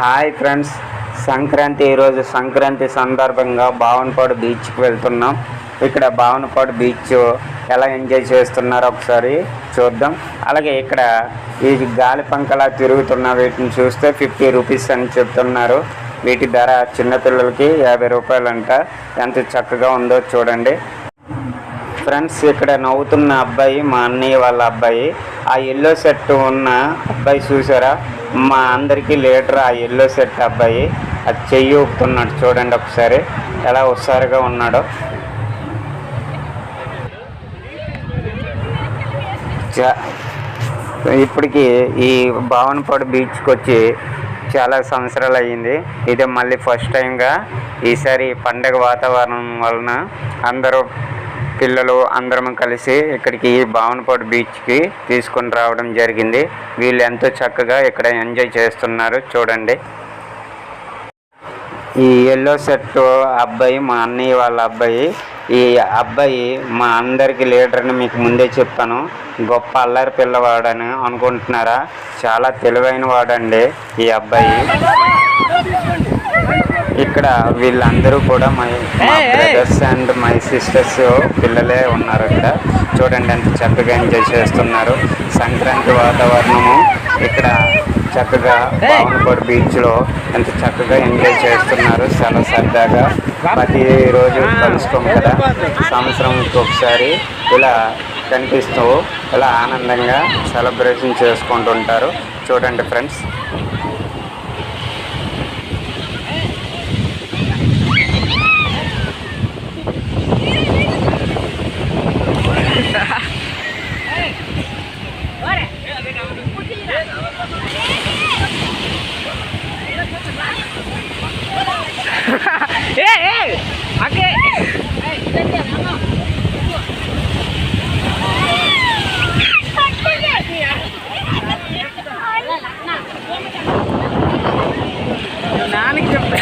Hi friends, ఈరోజు సంక్రాంతి సందర్భంగా భావనపాడు బీచ్కి వెళ్తున్నాం. ఇక్కడ భావనపాడు బీచ్ ఎలా ఎంజాయ్ చేస్తున్నారో ఒకసారి చూద్దాం. అలాగే ఇక్కడ ఈ గాలి పంకలా తిరుగుతున్న వీటిని చూస్తే 50 రూపీస్ అని చెప్తున్నారు. వీటి ధర చిన్నపిల్లలకి 50 రూపాయలంట. ఎంత చక్కగా ఉందో చూడండి ఫ్రెండ్స్. ఇక్కడ నవ్వుతున్న అబ్బాయి మా అన్నయ్య వాళ్ళ అబ్బాయి. ఆ ఎల్లో షర్ట్ ఉన్న అబ్బాయి చూసారా, మా అందరికీ లీడర్. ఆ ఎల్లో షర్ట్ అబ్బాయి అది చెయ్యి ఊపుతున్నాడు చూడండి ఒకసారి, ఎలా హుషారుగా ఉన్నాడో. ఇప్పటికి ఈ భావనపాడు బీచ్కి వచ్చి చాలా సంవత్సరాలు అయ్యింది. ఇదే మళ్ళీ ఫస్ట్ టైంగా ఈసారి పండగ వాతావరణం వలన అందరూ పిల్లలు అందరం కలిసి ఇక్కడికి భావనపాడు బీచ్కి తీసుకొని రావడం జరిగింది. వీళ్ళు ఎంతో చక్కగా ఇక్కడ ఎంజాయ్ చేస్తున్నారు చూడండి. ఈ ఎల్లో షర్ట్ అబ్బాయి మా అన్నయ్య వాళ్ళ అబ్బాయి. ఈ అబ్బాయి మా అందరికి లీడర్ని మీకు ముందే చెప్పాను. గొప్ప అల్లరి పిల్లవాడని అనుకుంటున్నారా? చాలా తెలివైన వాడండి ఈ అబ్బాయి. ఇక్కడ వీళ్ళందరూ కూడా my brothers and my sisters పిల్లలే ఉన్నారు. ఇక్కడ చూడండి ఎంత చక్కగా ఎంజాయ్ చేస్తున్నారు. సంక్రాంతి వాతావరణము ఇక్కడ చక్కగా భావనపాడు బీచ్లో ఎంత చక్కగా ఎంజాయ్ చేస్తున్నారు. చాలా సరదాగా ప్రతిరోజు కలుసుకోం కదా, సంవత్సరంకి ఒకసారి ఇలా కనిపిస్తూ ఇలా ఆనందంగా సెలబ్రేషన్ చేసుకుంటుంటారు. చూడండి ఫ్రెండ్స్. నాన్నకి చెప్తాను.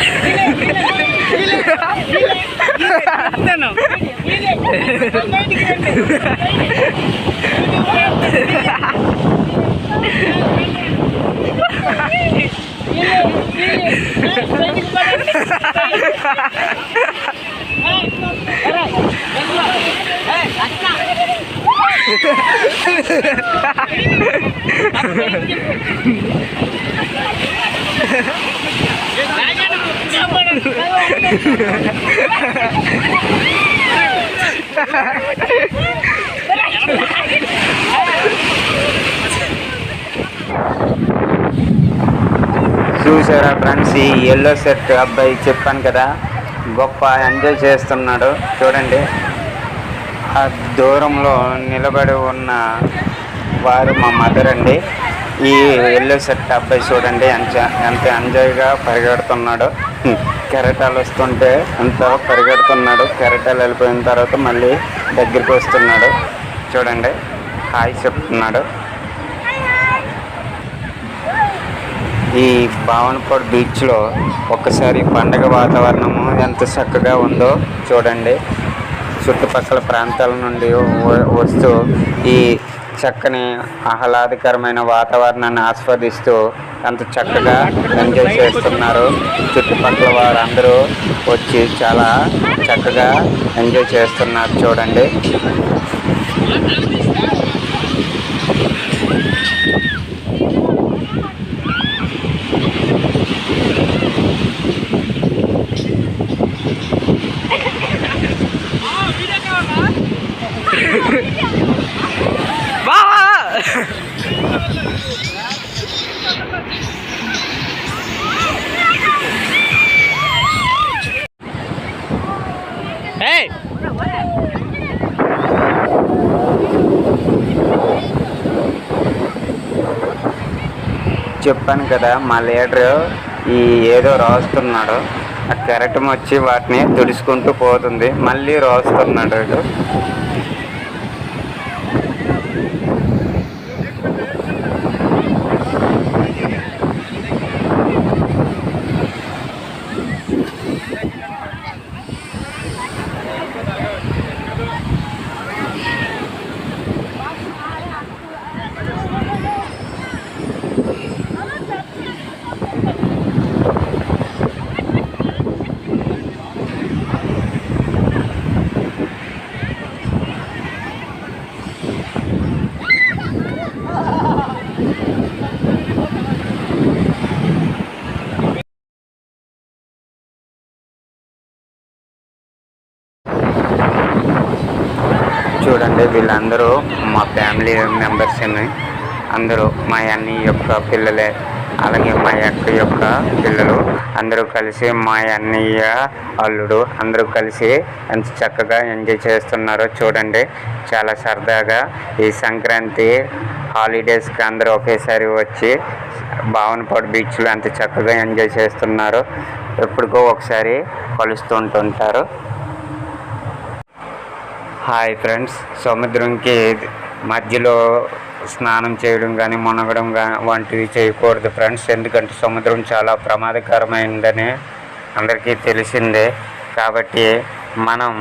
చూసారా ఫ్రెండ్స్, ఈ ఎల్లో షర్ట్ అబ్బాయి చెప్పాను కదా, గొప్ప ఎంజాయ్ చేస్తున్నాడు చూడండి. ఆ దూరంలో నిలబడి ఉన్న వారు మా మదర్ అండి. ఈ ఎల్లో షర్ట్ అబ్బాయి చూడండి ఎంత ఎంజాయ్గా పరిగెడుతున్నాడు. కెరటాలు వస్తుంటే ఎంత పరిగెడుతున్నాడు. కెరటాలు వెళ్ళిపోయిన తర్వాత మళ్ళీ దగ్గరికి వస్తున్నాడు చూడండి, హాయ్ చెప్తున్నాడు. ఈ భావనపాడు బీచ్లో ఒక్కసారి పండగ వాతావరణము ఎంత చక్కగా ఉందో చూడండి. చుట్టుపక్కల ప్రాంతాల నుండి వస్తూ ఈ చక్కని ఆహ్లాదకరమైన వాతావరణాన్ని ఆస్వాదిస్తూ ఎంత చక్కగా ఎంజాయ్ చేస్తున్నారు. చుట్టుపక్కల వారందరూ వచ్చి చాలా చక్కగా ఎంజాయ్ చేస్తున్నారు చూడండి. చెప్పాను కదా, మా లీడరు ఈ ఏదో రాస్తున్నాడు. ఆ కెరటం వచ్చి వాటిని తుడుచుకుంటూ పోతుంది, మళ్ళీ రాస్తున్నాడు. చూడండి వీళ్ళందరూ మా ఫ్యామిలీ మెంబర్స్ అందరూ మా అన్నయ్య యొక్క పిల్లలే, అలాగే మా అక్క యొక్క పిల్లలు అందరూ కలిసి మా అన్నయ్య అల్లుడు అందరూ కలిసి ఎంత చక్కగా ఎంజాయ్ చేస్తున్నారో చూడండి. చాలా సరదాగా ఈ సంక్రాంతి హాలిడేస్కి అందరూ ఒకేసారి వచ్చి భావనపాడు బీచ్లో ఎంత చక్కగా ఎంజాయ్ చేస్తున్నారు. ఎప్పటికో ఒకసారి కలుస్తుంటుంటారు. హాయ్ ఫ్రెండ్స్, సముద్రంకి మధ్యలో స్నానం చేయడం కానీ మునగడం కానీ వంటివి చేయకూడదు ఫ్రెండ్స్. ఎందుకంటే సముద్రం చాలా ప్రమాదకరమైందని అందరికీ తెలిసిందే. కాబట్టి మనం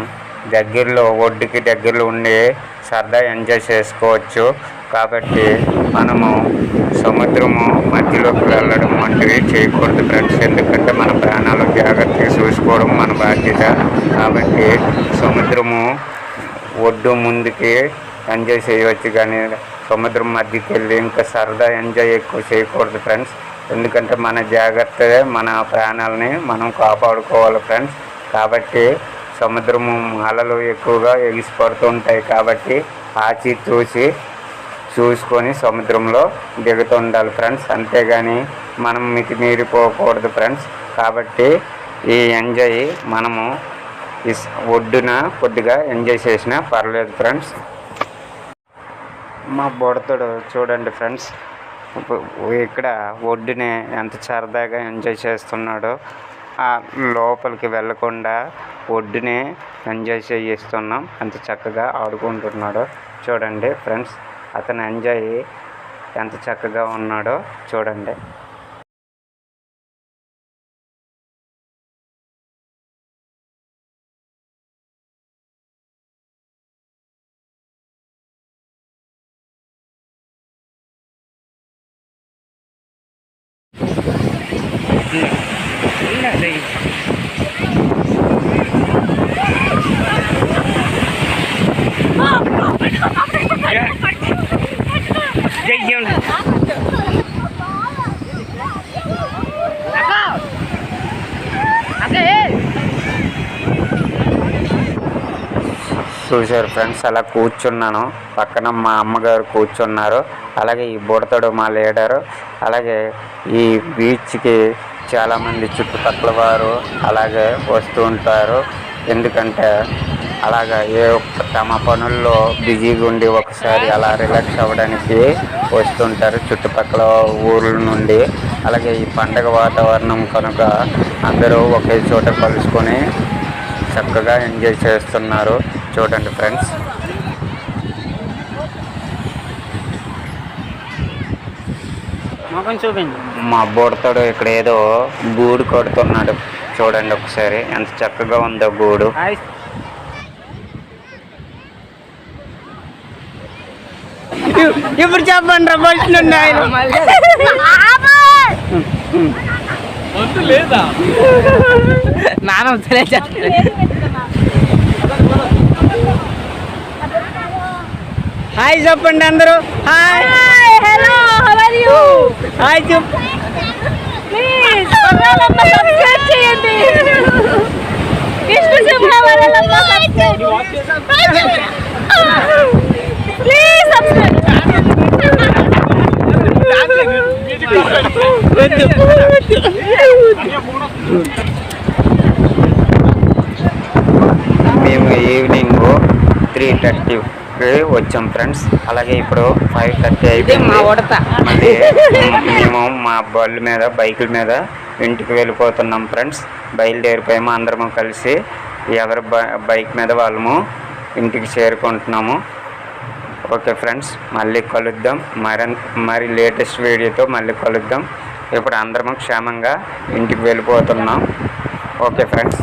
దగ్గరలో ఒడ్డుకి దగ్గరలో ఉండి సరదా ఎంజాయ్ చేసుకోవచ్చు. కాబట్టి మనము సముద్రము మధ్యలోకి వెళ్ళడం వంటివి చేయకూడదు ఫ్రెండ్స్. ఎందుకంటే మన ప్రాణాలు జాగ్రత్తగా చూసుకోవడం మన బాధ్యత. కాబట్టి సముద్రము ఒడ్డు ముందుకి ఎంజాయ్ చేయవచ్చు, కానీ సముద్రం మధ్యకి వెళ్ళి ఇంకా సరదా ఎంజాయ్ ఎక్కువ చేయకూడదు ఫ్రెండ్స్. ఎందుకంటే మన జాగ్రత్తగా మన ప్రాణాలని మనం కాపాడుకోవాలి ఫ్రెండ్స్. కాబట్టి సముద్రము అలలు ఎక్కువగా ఎగిసిపడుతూ ఉంటాయి. కాబట్టి ఆచి చూసుకొని సముద్రంలో దిగుతుండాలి ఫ్రెండ్స్. అంతేగాని మనం మితిమీరిపోకూడదు ఫ్రెండ్స్. కాబట్టి ఈ ఎంజాయ్ మనము ఒడ్డున కొద్దిగా ఎంజాయ్ చేసినా పర్లేదు ఫ్రెండ్స్. మా బుడతడు చూడండి ఫ్రెండ్స్, ఇక్కడ ఒడ్డునే ఎంత సరదాగా ఎంజాయ్ చేస్తున్నాడో. లోపలికి వెళ్ళకుండా ఒడ్డునే ఎంజాయ్ చేయిస్తున్నాం. ఎంత చక్కగా ఆడుకుంటున్నాడో చూడండి ఫ్రెండ్స్. అతను ఎంజాయ్ ఎంత చక్కగా ఉన్నాడో చూడండి. చూశారు ఫ్రెండ్స్, అలా కూర్చున్నాను, పక్కన మా అమ్మగారు కూర్చున్నారు, అలాగే ఈ బుడతడు మా లీడరు. అలాగే ఈ బీచ్కి చాలామంది చుట్టుపక్కల వారు అలాగే వస్తూ ఉంటారు. ఎందుకంటే అలాగా తమ పనుల్లో బిజీగా ఉండి ఒకసారి అలా రిలాక్స్ అవ్వడానికి వస్తుంటారు చుట్టుపక్కల ఊర్ల నుండి. అలాగే ఈ పండగ వాతావరణం కనుక అందరూ ఒకే చోట కలుసుకొని చక్కగా ఎంజాయ్ చేస్తున్నారు చూడండి ఫ్రెండ్స్. మా బుడతాడు ఇక్కడ ఏదో గూడు కొడుతున్నాడు చూడండి ఒకసారి, ఎంత చక్కగా ఉందో గూడు. ఇప్పుడు చెప్పండి లేదా నాన్న హాయ్ చెప్పండి అందరూ. Hi hello how are you hi చెప్పు ప్లీజ్ వరలమ్మ సబ్స్క్రైబ్ చేయండి. Krishna Simha Varalamma subscribe please subscribe. మేము ఈవినింగ్ 3:30 వచ్చాం ఫ్రెండ్స్. అలాగే ఇప్పుడు 5:30 అయిపోయింది. మళ్ళీ మేము మా బైకుల మీద ఇంటికి వెళ్ళిపోతున్నాం ఫ్రెండ్స్. బయలుదేరిపోయాము అందరము కలిసి, ఎవరి బైక్ మీద వాళ్ళము ఇంటికి చేరుకుంటున్నాము. ఓకే ఫ్రెండ్స్, మళ్ళీ కలుద్దాం. మరి లేటెస్ట్ వీడియోతో మళ్ళీ కలుద్దాం. ఇప్పుడు అందరము క్షేమంగా ఇంటికి వెళ్ళిపోతున్నాం. Okay friends.